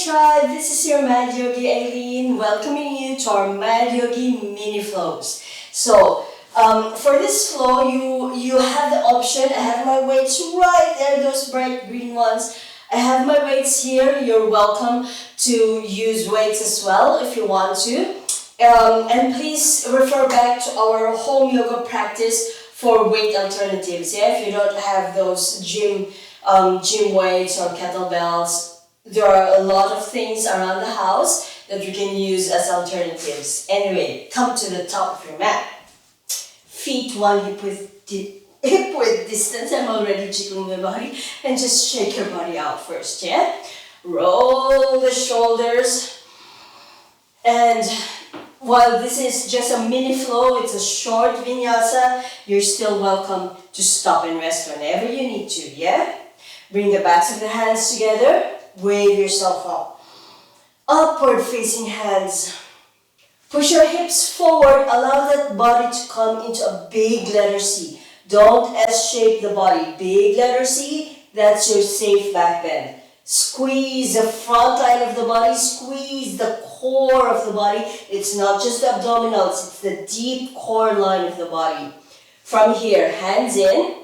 Tribe, this is your Mad Yogi Aileen, welcoming you to our Mad Yogi mini flows. So, for this flow, you have the option. I have my weights right there, those bright green ones. I have my weights here. You're welcome to use weights as well if you want to. And please refer back to our home yoga practice for weight alternatives. Yeah, if you don't have those gym weights or kettlebells, there are a lot of things around the house that you can use as alternatives. Anyway, come to the top of your mat. Feet one hip width distance. I'm already jiggling my body. And just shake your body out first, yeah? Roll the shoulders. And while this is just a mini flow, it's a short vinyasa, you're still welcome to stop and rest whenever you need to, yeah? Bring the backs of the hands together. Wave yourself up. Upward facing hands. Push your hips forward. Allow that body to come into a big letter C. Don't S-shape the body. Big letter C, that's your safe back bend. Squeeze the front line of the body. Squeeze the core of the body. It's not just the abdominals. It's the deep core line of the body. From here, hands in.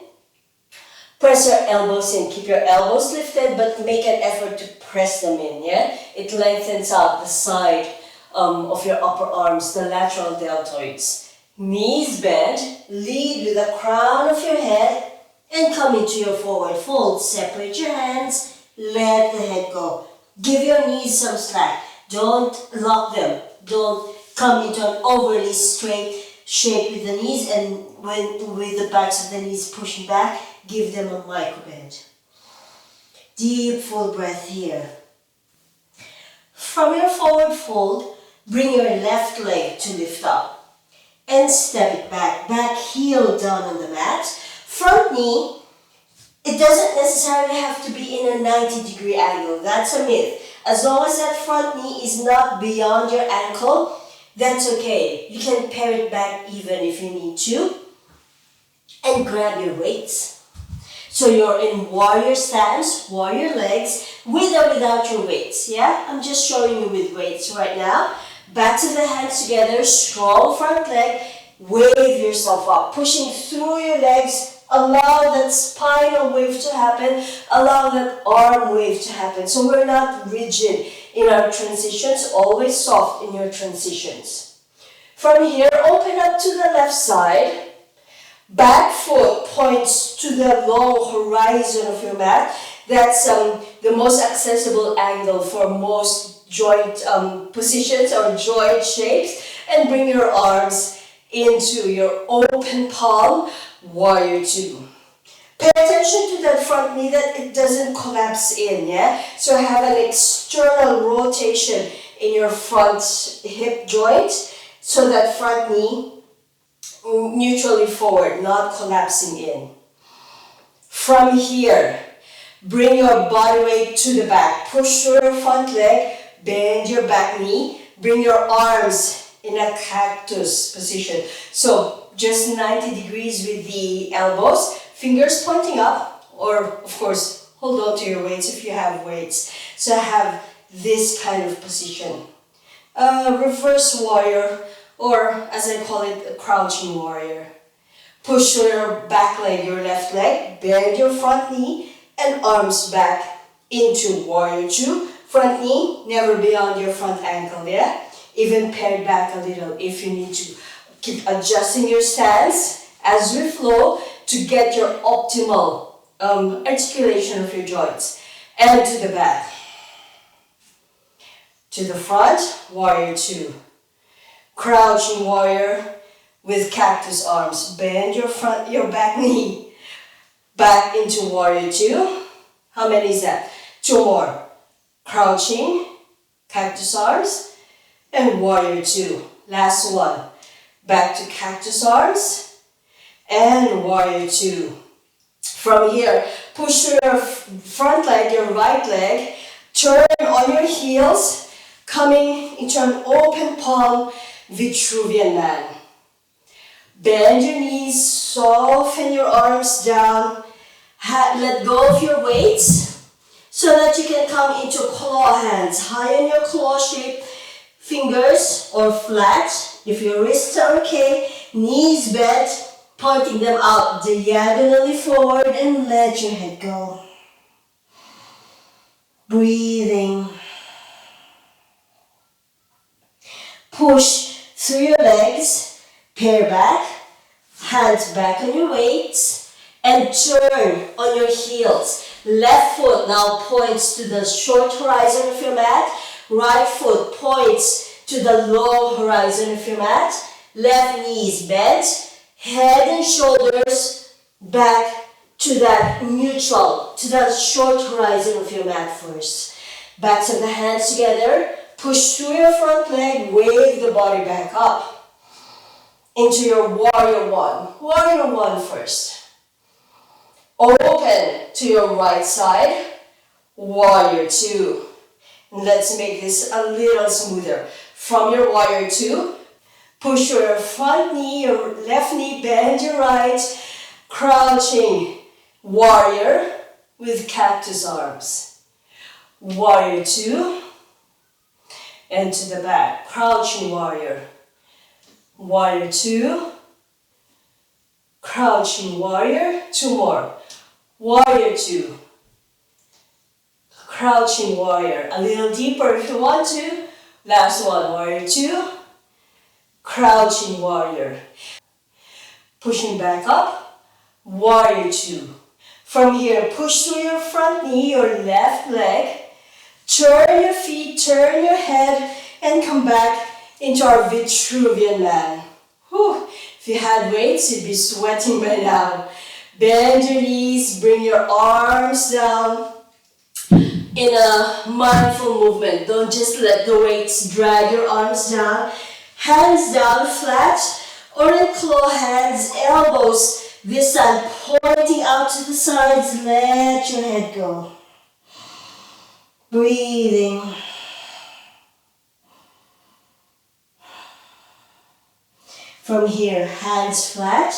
Press your elbows in. Keep your elbows lifted, but make an effort to press them in, yeah? It lengthens out the side of your upper arms, the lateral deltoids. Knees bend, lead with the crown of your head, and come into your forward fold. Separate your hands, let the head go. Give your knees some slack. Don't lock them. Don't come into an overly straight shape with the knees, and with the backs of the knees pushing back, give them a micro bend. Deep full breath here. From your forward fold, bring your left leg to lift up and step it back. Back heel down on the mat. Front knee, it doesn't necessarily have to be in a 90-degree angle. That's a myth. As long as that front knee is not beyond your ankle, that's okay. You can pare it back even if you need to. And grab your weights. So you're in warrior stance, warrior legs, with or without your weights, yeah? I'm just showing you with weights right now. Backs of the hands together, strong front leg, wave yourself up, pushing through your legs, allow that spinal wave to happen, allow that arm wave to happen. So we're not rigid in our transitions, always soft in your transitions. From here, open up to the left side. Back foot points to the long horizon of your mat. That's the most accessible angle for most joint positions or joint shapes. And bring your arms into your open palm, warrior two. Pay attention to that front knee that it doesn't collapse in, yeah? So have an external rotation in your front hip joint so that front knee neutrally forward, not collapsing in. From here, bring your body weight to the back. Push through your front leg, bend your back knee, bring your arms in a cactus position. So just 90 degrees with the elbows, fingers pointing up, or of course, hold on to your weights if you have weights. So have this kind of position. Reverse warrior, or as I call it, a crouching warrior. Push your back leg, your left leg, bend your front knee, and arms back into warrior two. Front knee, never beyond your front ankle, yeah? Even pared back a little if you need to. Keep adjusting your stance as we flow to get your optimal articulation of your joints. And to the back. To the front, warrior two. Crouching warrior with cactus arms. Bend your back knee back into warrior two. How many is that? Two more. Crouching, cactus arms, and warrior two. Last one. Back to cactus arms and warrior two. From here, push through your front leg, your right leg. Turn on your heels, coming into an open palm, Vitruvian man. Bend your knees, soften your arms down, let go of your weights. so that you can come into claw hands. High on your claw shape, fingers or flat. If your wrists are okay, knees bent, pointing them out diagonally forward and let your head go. Breathing. Push through your legs, pair back, hands back on your weights, and turn on your heels. Left foot now points to the short horizon of your mat. Right foot points to the long horizon of your mat. Left knees bent, head and shoulders back to that neutral, to that short horizon of your mat first. Backs of the hands together. Push through your front leg, wave the body back up into your warrior one. Warrior one first. Open to your right side, warrior two. And let's make this a little smoother. From your warrior two, push your front knee, your left knee, bend your right, crouching warrior with cactus arms. Warrior two, and to the back, crouching warrior. Warrior two, crouching warrior, two more. Warrior two, crouching warrior. A little deeper if you want to. Last one, warrior two, crouching warrior. Pushing back up, warrior two. From here, push through your front knee, your left leg. Turn your feet, turn your head, and come back into our Vitruvian man. Whew. If you had weights, you'd be sweating by now. Bend your knees, bring your arms down in a mindful movement. Don't just let the weights drag your arms down. Hands down flat or in claw hands, elbows this time pointing out to the sides. Let your head go. Breathing. From here, hands flat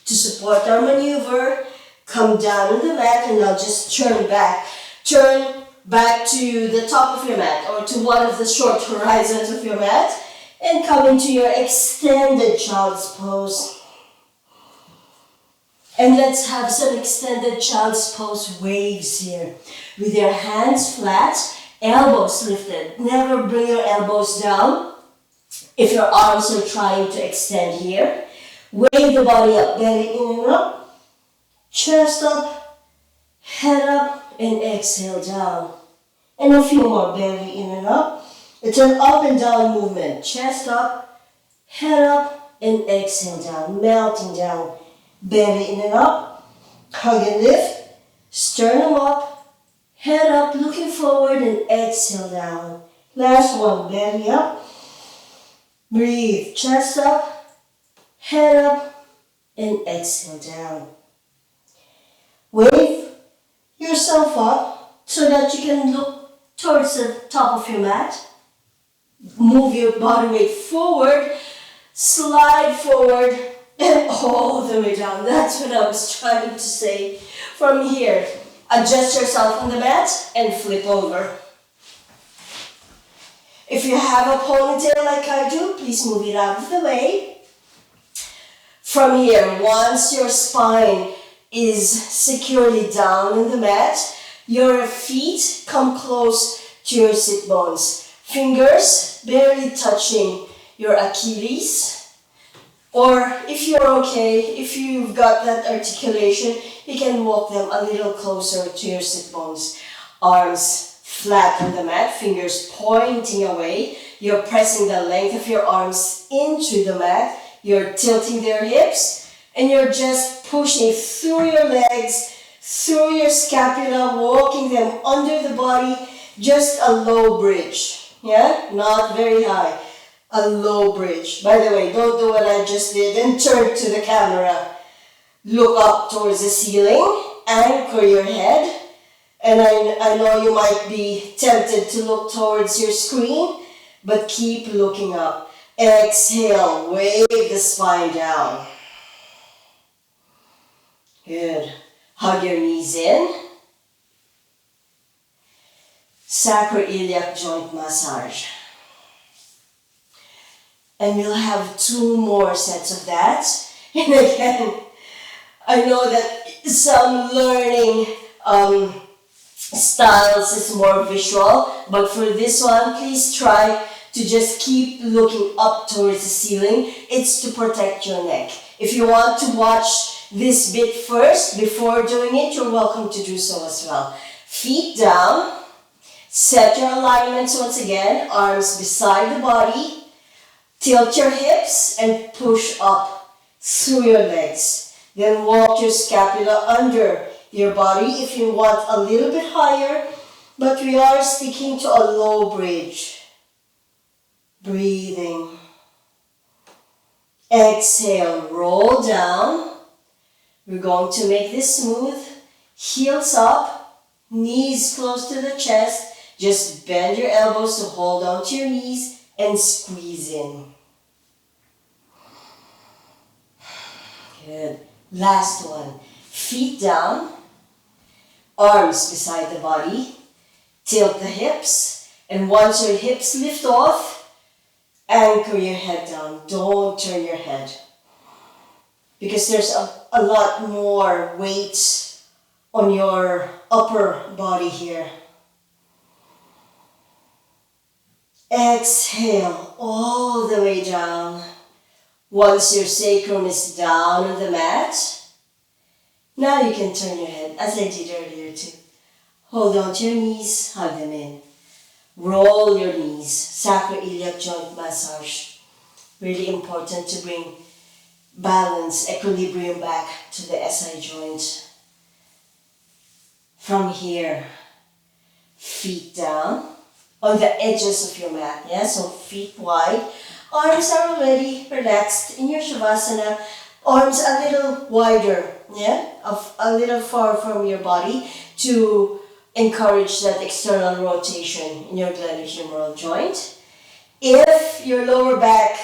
to support our maneuver. Come down on the mat and now just turn back. Turn back to the top of your mat or to one of the short horizons of your mat and come into your extended child's pose. And let's have some extended child's pose waves here. With your hands flat, elbows lifted. Never bring your elbows down. If your arms are trying to extend here, wave the body up, belly in and up, chest up, head up, and exhale down. And a few more, belly in and up. It's an up and down movement. Chest up, head up, and exhale down, melting down. Belly in and up, hug and lift, sternum up, head up, looking forward, and exhale down. Last one, belly up. Breathe, chest up, head up, and exhale down. Wave yourself up so that you can look towards the top of your mat. Move your body weight forward, slide forward, and all the way down. That's what I was trying to say. From here, adjust yourself on the mat and flip over. If you have a ponytail like I do, please move it out of the way. From here, once your spine is securely down on the mat, your feet come close to your sit bones. Fingers barely touching your Achilles. Or if you're okay, if you've got that articulation, you can walk them a little closer to your sit bones. Arms flat on the mat, fingers pointing away. You're pressing the length of your arms into the mat. You're tilting their hips and you're just pushing through your legs, through your scapula, walking them under the body, just a low bridge. Yeah, not very high. A low bridge. By the way, don't do what I just did and turn to the camera. Look up towards the ceiling, anchor your head. And I know you might be tempted to look towards your screen, but keep looking up. Exhale, wave the spine down. Good. Hug your knees in. sacroiliac joint massage. And we'll have 2 more sets of that. And again, I know that some learning styles is more visual, but for this one, please try to just keep looking up towards the ceiling. It's to protect your neck. If you want to watch this bit first before doing it, you're welcome to do so as well. Feet down, set your alignments once again, arms beside the body, tilt your hips and push up through your legs. Then walk your scapula under your body if you want a little bit higher, but we are sticking to a low bridge. Breathing. Exhale, roll down. We're going to make this smooth. Heels up, knees close to the chest. Just bend your elbows to hold on to your knees and squeeze in. Good. Last one. Feet down, arms beside the body. Tilt the hips, and once your hips lift off, anchor your head down. Don't turn your head, because there's a lot more weight on your upper body here. Exhale all the way down. Once your sacrum is down on the mat, now you can turn your head, as I did earlier too. Hold on to your knees, hug them in. Roll your knees, sacroiliac joint massage. Really important to bring balance, equilibrium back to the SI joint. From here, feet down on the edges of your mat. Yeah, so feet wide. Arms are already relaxed in your Shavasana. Arms a little wider, yeah, a little far from your body to encourage that external rotation in your glenohumeral joint. If your lower back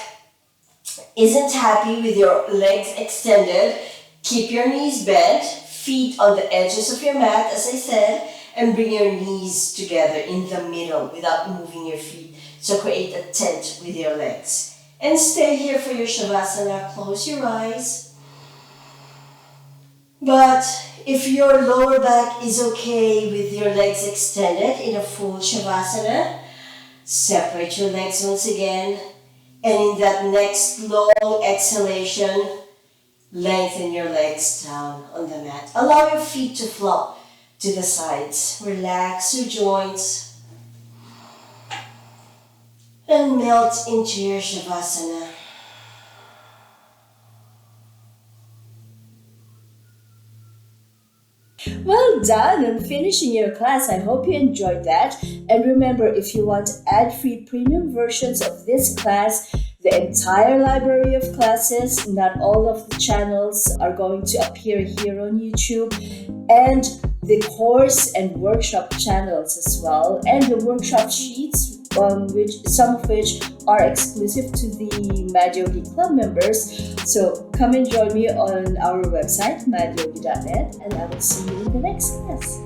isn't happy with your legs extended, keep your knees bent, feet on the edges of your mat, as I said, and bring your knees together in the middle without moving your feet. So create a tent with your legs. And stay here for your Shavasana. Close your eyes. But if your lower back is okay with your legs extended in a full Shavasana, separate your legs once again. And in that next long exhalation, lengthen your legs down on the mat. Allow your feet to flop to the sides. Relax your joints. And melt into your Shavasana. Well done on finishing your class. I hope you enjoyed that. And remember, if you want ad-free premium versions of this class, the entire library of classes, not all of the channels are going to appear here on YouTube, and the course and workshop channels as well, and the workshop sheets, some of which are exclusive to the Mad Yogi Club members. So come and join me on our website, madyogi.net, and I will see you in the next class.